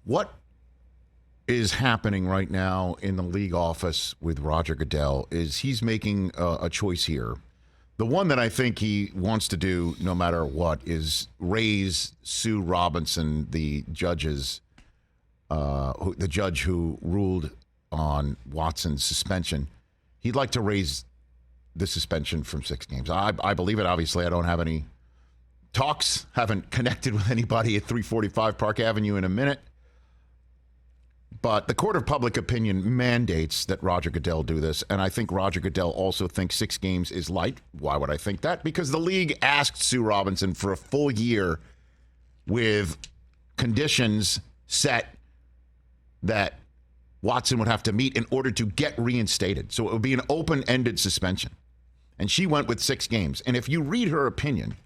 What is happening right now in the league office with Roger Goodell is he's making a choice here. The one that I think he wants to do no matter what is raise Sue Robinson, the judge who ruled on Watson's suspension. He'd like to raise the suspension from 6 games. I believe it. Obviously, I don't have any talks, haven't connected with anybody at 345 Park Avenue in a minute. But the court of public opinion mandates that Roger Goodell do this, and I think Roger Goodell also thinks 6 games is light. Why would I think that? Because the league asked Sue Robinson for a full year with conditions set that Watson would have to meet in order to get reinstated. So it would be an open-ended suspension. And she went with 6 games. And if you read her opinion,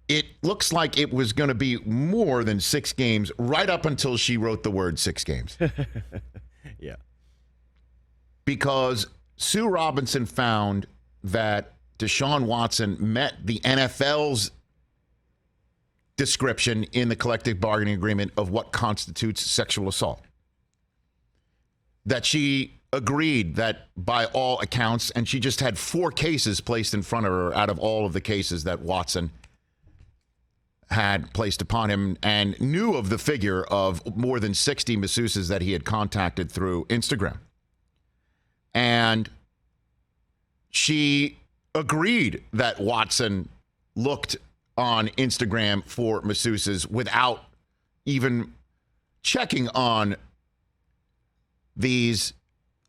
it looks like it was going to be more than 6 games right up until she wrote the word 6 games. Yeah. Because Sue Robinson found that Deshaun Watson met the NFL's description in the collective bargaining agreement of what constitutes sexual assault. That she agreed that by all accounts, and she just had 4 cases placed in front of her out of all of the cases that Watson had placed upon him, and knew of the figure of more than 60 masseuses that he had contacted through Instagram. And she agreed that Watson looked on Instagram for masseuses without even checking on these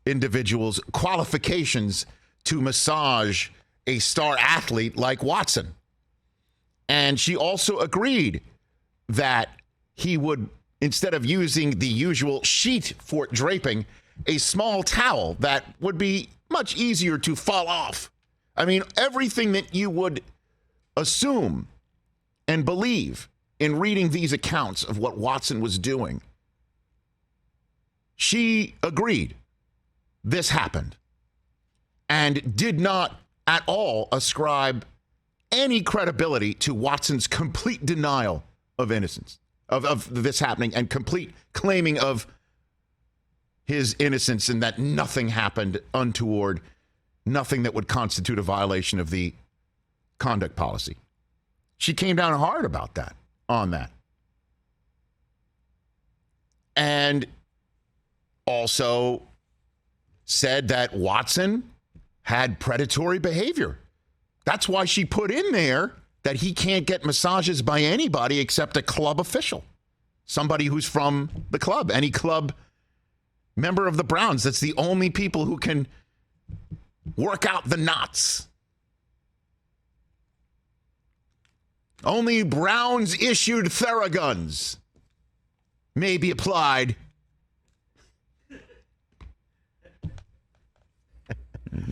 individuals' qualifications to massage a star athlete like Watson. And she also agreed that he would, instead of using the usual sheet for draping, a small towel that would be much easier to fall off. I mean, everything that you would assume and believe in reading these accounts of what Watson was doing, she agreed this happened and did not at all ascribe any credibility to Watson's complete denial of innocence, of this happening, and complete claiming of his innocence and that nothing happened untoward, nothing that would constitute a violation of the conduct policy. She came down hard about that, on that. And also said that Watson had predatory behavior. That's why she put in there that he can't get massages by anybody except a club official, somebody who's from the club, any club member of the Browns. That's the only people who can work out the knots. Only Browns-issued Theraguns may be applied.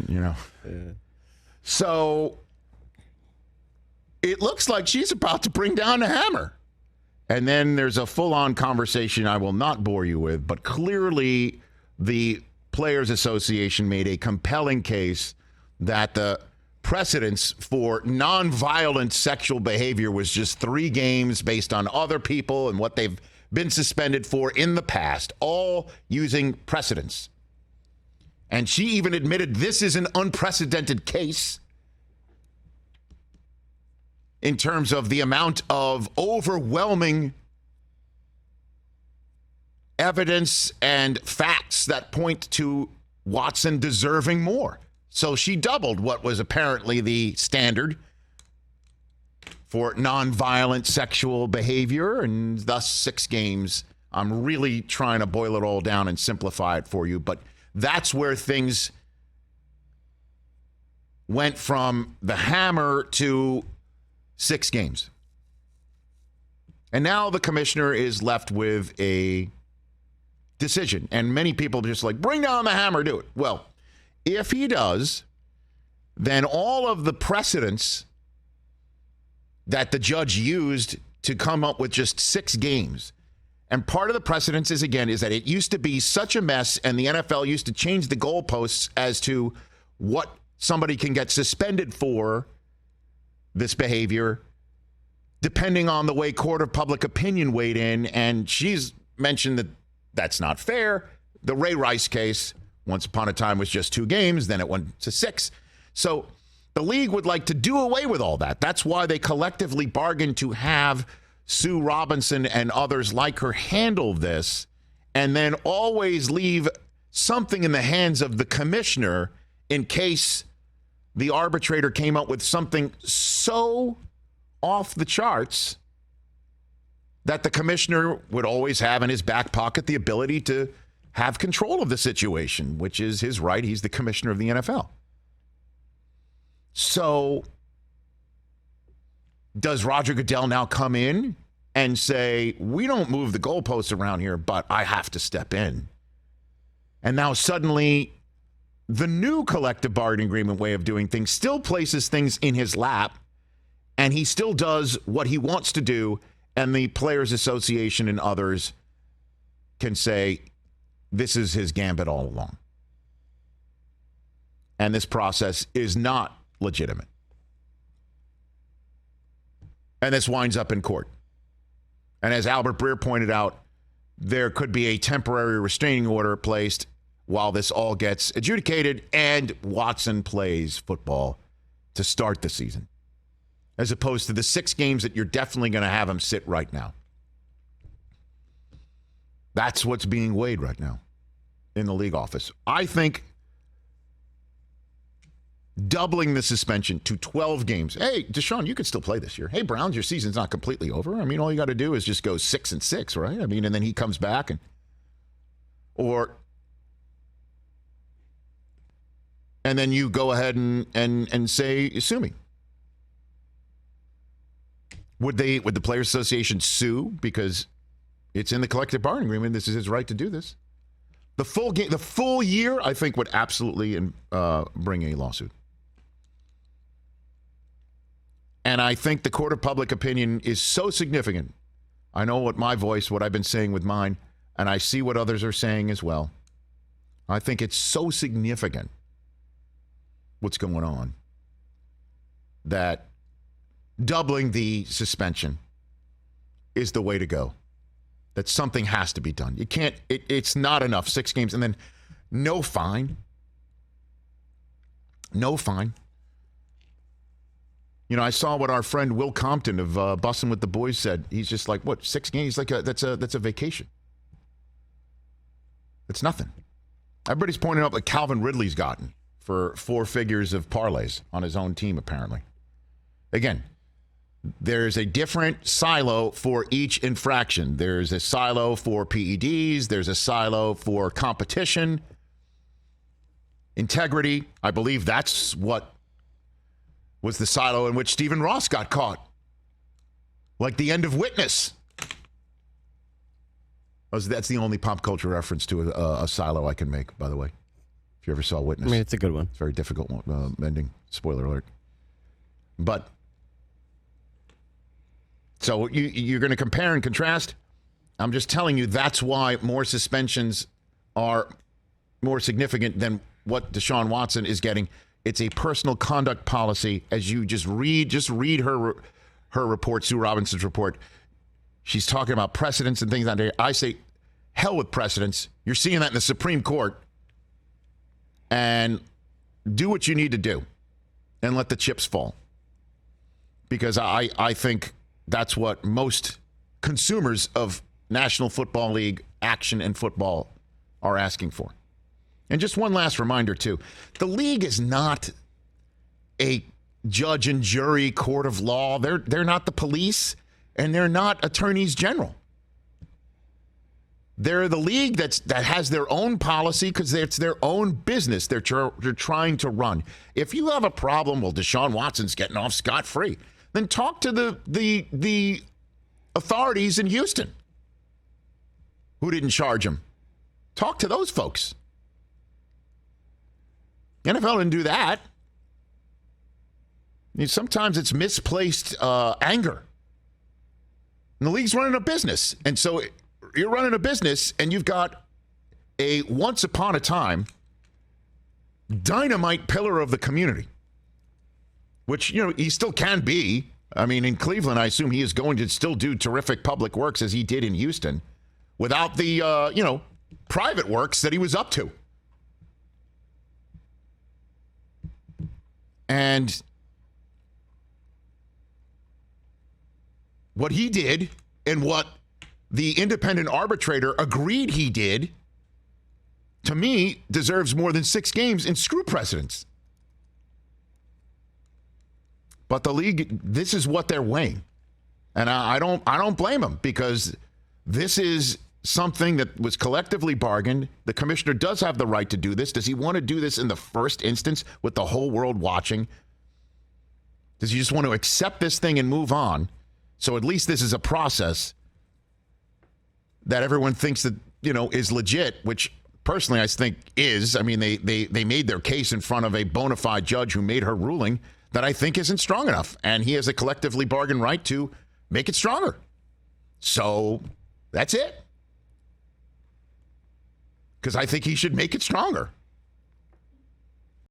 You know. So it looks like she's about to bring down the hammer. And then there's a full-on conversation I will not bore you with, but clearly the Players Association made a compelling case that the precedence for nonviolent sexual behavior was just 3 games based on other people and what they've been suspended for in the past, all using precedence. And she even admitted this is an unprecedented case in terms of the amount of overwhelming evidence and facts that point to Watson deserving more. So she doubled what was apparently the standard for nonviolent sexual behavior, and thus 6 games. I'm really trying to boil it all down and simplify it for you, but that's where things went from the hammer to 6 games. And now the commissioner is left with a decision. And many people are just like, bring down the hammer, do it. Well, if he does, then all of the precedents that the judge used to come up with just 6 games. And part of the precedence is that it used to be such a mess, and the NFL used to change the goalposts as to what somebody can get suspended for this behavior depending on the way court of public opinion weighed in, and she's mentioned that that's not fair. The Ray Rice case, once upon a time, was just 2 games, then it went to 6. So the league would like to do away with all that. That's why they collectively bargained to have Sue Robinson and others like her handle this, and then always leave something in the hands of the commissioner in case the arbitrator came up with something so off the charts that the commissioner would always have in his back pocket the ability to have control of the situation, which is his right. He's the commissioner of the NFL. So does Roger Goodell now come in and say, we don't move the goalposts around here, but I have to step in? And now suddenly the new collective bargaining agreement way of doing things still places things in his lap, and he still does what he wants to do, and the Players Association and others can say this is his gambit all along. And this process is not legitimate. And this winds up in court. And as Albert Breer pointed out, there could be a temporary restraining order placed while this all gets adjudicated and Watson plays football to start the season, as opposed to the 6 games that you're definitely going to have him sit right now. That's what's being weighed right now in the league office. I think doubling the suspension to 12 games. Hey, Deshaun, you could still play this year. Hey, Browns, your season's not completely over. I mean, all you got to do is just go 6-6, right? I mean, and then he comes back and then you go ahead and say, sue me. Would the Players Association sue because it's in the collective bargaining agreement? This is his right to do this. The full year, I think, would absolutely bring a lawsuit. And I think the court of public opinion is so significant. I know what I've been saying with mine, and I see what others are saying as well. I think it's so significant what's going on that doubling the suspension is the way to go. That something has to be done. You can't, it's not enough. 6 games and then no fine. No fine. You know, I saw what our friend Will Compton of Bussin' with the Boys said. He's just like, what, 6 games? Like that's a vacation. It's nothing. Everybody's pointing out what Calvin Ridley's gotten for 4 figures of parlays on his own team, apparently. Again, there's a different silo for each infraction. There's a silo for PEDs. There's a silo for competition. Integrity. I believe that's what was the silo in which Stephen Ross got caught. Like the end of Witness. That's the only pop culture reference to a silo I can make, by the way. If you ever saw Witness. I mean, it's a good one. It's a very difficult ending. Spoiler alert. But so you're going to compare and contrast. I'm just telling you that's why more suspensions are more significant than what Deshaun Watson is getting. It's a personal conduct policy. As you just read her report, Sue Robinson's report. She's talking about precedents and things out there. I say, hell with precedents. You're seeing that in the Supreme Court. And do what you need to do and let the chips fall. Because I think that's what most consumers of National Football League action and football are asking for. And just one last reminder, too. The league is not a judge and jury court of law. They're not the police, and they're not attorneys general. They're the league that has their own policy because it's their own business they're trying to run. If you have a problem, well, Deshaun Watson's getting off scot-free, then talk to the authorities in Houston who didn't charge him. Talk to those folks. NFL didn't do that. I mean, sometimes it's misplaced anger. And the league's running a business. And so you're running a business and you've got a once upon a time dynamite pillar of the community, which, you know, he still can be I mean, in Cleveland, I assume he is going to still do terrific public works as he did in Houston without the, private works that he was up to. And what he did and what the independent arbitrator agreed he did, to me, deserves more than 6 games and screw precedents. But the league, this is what they're weighing. And I don't blame them, because this is something that was collectively bargained. The commissioner does have the right to do this. Does he want to do this in the first instance with the whole world watching? Does he just want to accept this thing and move on? So at least this is a process that everyone thinks that, is legit, which personally I think is. I mean, they made their case in front of a bona fide judge who made her ruling that I think isn't strong enough. And he has a collectively bargained right to make it stronger. So that's it. Because I think he should make it stronger.